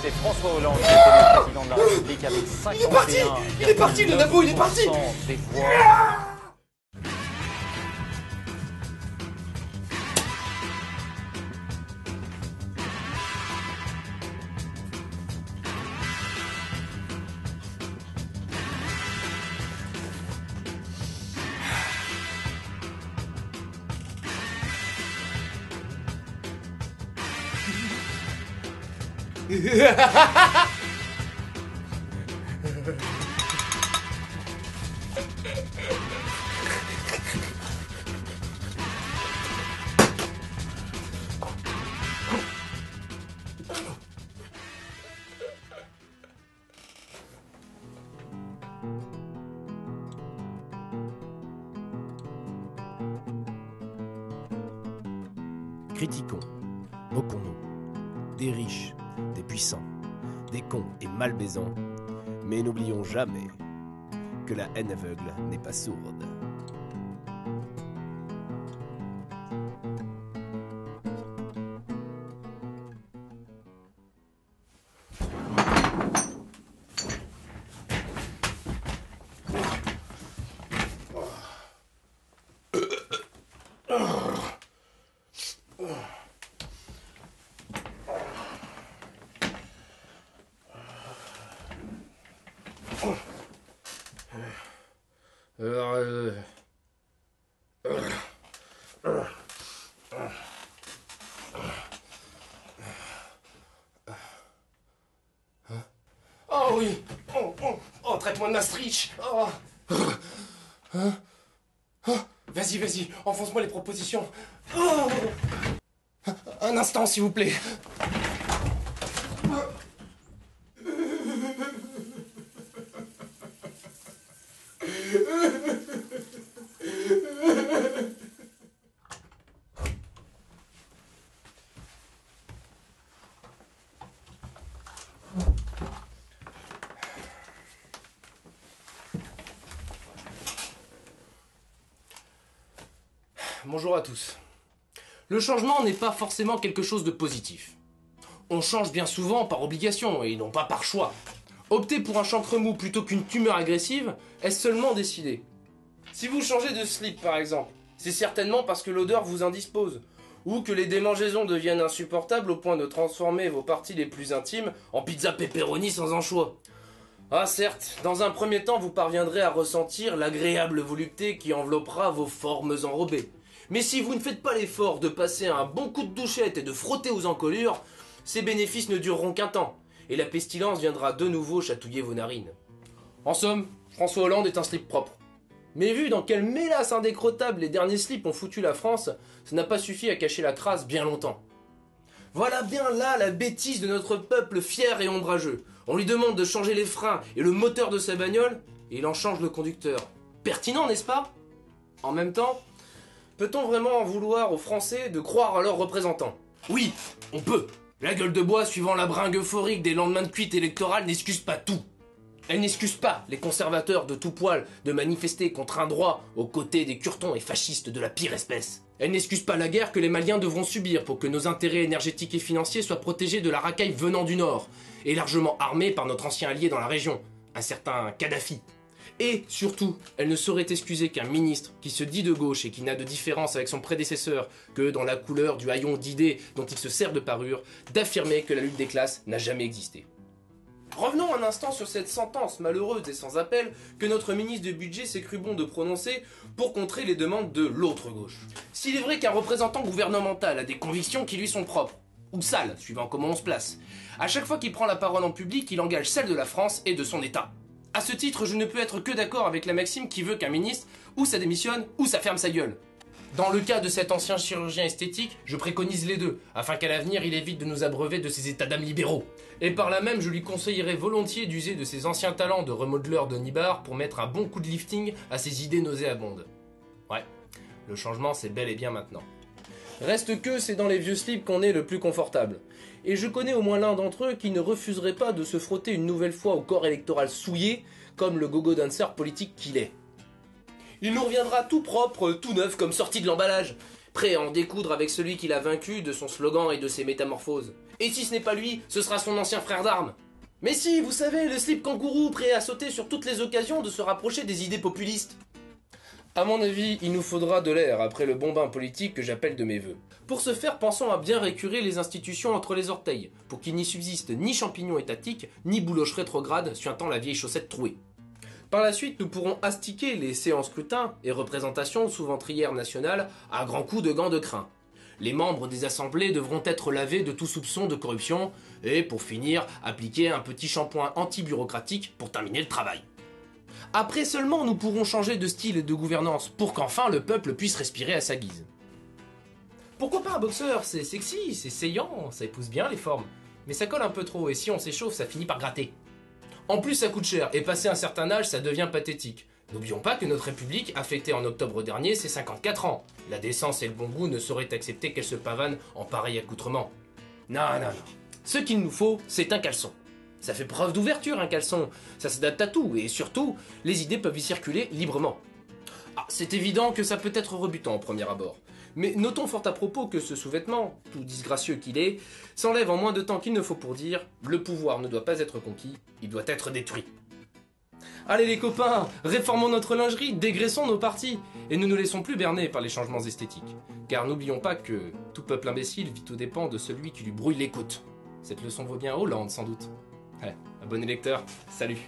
C'est François Hollande qui est le président de la République avec 51,2% Il est parti. Il est parti, le Nabo, il est parti. des voix. Critiquons, moquons-nous, des riches, des puissants, des cons et malbaisants, mais n'oublions jamais que la haine aveugle n'est pas sourde. Oh oui. Oh, traite-moi de Maastricht. Oh. Vas-y, vas-y, enfonce-moi les propositions. Oh. Un instant, s'il vous plaît. Bonjour à tous. Le changement n'est pas forcément quelque chose de positif. On change bien souvent par obligation et non pas par choix. Opter pour un chancre mou plutôt qu'une tumeur agressive est seulement décidé. Si vous changez de slip par exemple, c'est certainement parce que l'odeur vous indispose, ou que les démangeaisons deviennent insupportables au point de transformer vos parties les plus intimes en pizza pepperoni sans anchois. Ah certes, dans un premier temps vous parviendrez à ressentir l'agréable volupté qui enveloppera vos formes enrobées. Mais si vous ne faites pas l'effort de passer un bon coup de douchette et de frotter aux encolures, ces bénéfices ne dureront qu'un temps, et la pestilence viendra de nouveau chatouiller vos narines. En somme, François Hollande est un slip propre. Mais vu dans quelle mélasse indécrottable les derniers slips ont foutu la France, ça n'a pas suffi à cacher la crasse bien longtemps. Voilà bien là la bêtise de notre peuple fier et ombrageux. On lui demande de changer les freins et le moteur de sa bagnole, et il en change le conducteur. Pertinent, n'est-ce pas? En même temps, peut-on vraiment en vouloir aux Français de croire à leurs représentants? Oui, on peut. La gueule de bois suivant la bringue euphorique des lendemains de cuite électorale n'excuse pas tout. Elle n'excuse pas les conservateurs de tout poil de manifester contre un droit aux côtés des curtons et fascistes de la pire espèce. Elle n'excuse pas la guerre que les Maliens devront subir pour que nos intérêts énergétiques et financiers soient protégés de la racaille venant du Nord, et largement armés par notre ancien allié dans la région, un certain Kadhafi. Et surtout, elle ne saurait excuser qu'un ministre qui se dit de gauche et qui n'a de différence avec son prédécesseur que dans la couleur du haillon d'idées dont il se sert de parure, d'affirmer que la lutte des classes n'a jamais existé. Revenons un instant sur cette sentence malheureuse et sans appel que notre ministre du budget s'est cru bon de prononcer pour contrer les demandes de l'autre gauche. S'il est vrai qu'un représentant gouvernemental a des convictions qui lui sont propres, ou sales, suivant comment on se place, à chaque fois qu'il prend la parole en public, il engage celle de la France et de son État. À ce titre, je ne peux être que d'accord avec la maxime qui veut qu'un ministre, ou ça démissionne, ou ça ferme sa gueule. Dans le cas de cet ancien chirurgien esthétique, je préconise les deux, afin qu'à l'avenir il évite de nous abreuver de ses états d'âme libéraux. Et par là même, je lui conseillerais volontiers d'user de ses anciens talents de remodeleur de nibar pour mettre un bon coup de lifting à ses idées nauséabondes. Ouais, le changement c'est bel et bien maintenant. Reste que c'est dans les vieux slips qu'on est le plus confortable. Et je connais au moins l'un d'entre eux qui ne refuserait pas de se frotter une nouvelle fois au corps électoral souillé, comme le gogo dancer politique qu'il est. Il nous reviendra tout propre, tout neuf, comme sorti de l'emballage. prêt à en découdre avec celui qui l'a vaincu de son slogan et de ses métamorphoses. Et si ce n'est pas lui, ce sera son ancien frère d'armes. Mais si, vous savez, le slip kangourou prêt à sauter sur toutes les occasions de se rapprocher des idées populistes. À mon avis, il nous faudra de l'air après le bombin politique que j'appelle de mes vœux. Pour ce faire, pensons à bien récurer les institutions entre les orteils, pour qu'il n'y subsiste ni champignons étatiques, ni bouloches rétrogrades suintant la vieille chaussette trouée. Par la suite, nous pourrons astiquer les séances scrutins et représentations sous ventrières nationales à grands coups de gants de crin. Les membres des assemblées devront être lavés de tout soupçon de corruption et, pour finir, appliquer un petit shampoing anti-bureaucratique pour terminer le travail. Après seulement, nous pourrons changer de style et de gouvernance pour qu'enfin le peuple puisse respirer à sa guise. Pourquoi pas un boxeur? C'est sexy, c'est saillant, ça épouse bien les formes. Mais ça colle un peu trop et si on s'échauffe, ça finit par gratter. En plus, ça coûte cher et passé un certain âge, ça devient pathétique. N'oublions pas que notre République a fêté en octobre dernier ses 54 ans. La décence et le bon goût ne sauraient accepter qu'elle se pavane en pareil accoutrement. Non. Ce qu'il nous faut, c'est un caleçon. Ça fait preuve d'ouverture, un caleçon. Ça s'adapte à tout, et surtout, les idées peuvent y circuler librement. Ah, c'est évident que ça peut être rebutant au premier abord. Mais notons fort à propos que ce sous-vêtement, tout disgracieux qu'il est, s'enlève en moins de temps qu'il ne faut pour dire « le pouvoir ne doit pas être conquis, il doit être détruit ». Allez les copains, réformons notre lingerie, dégraissons nos partis, et ne nous laissons plus berner par les changements esthétiques. Car n'oublions pas que tout peuple imbécile vit aux dépens de celui qui lui brouille les côtes. Cette leçon vaut bien Hollande sans doute. Ouais, abonnez lecteur, salut.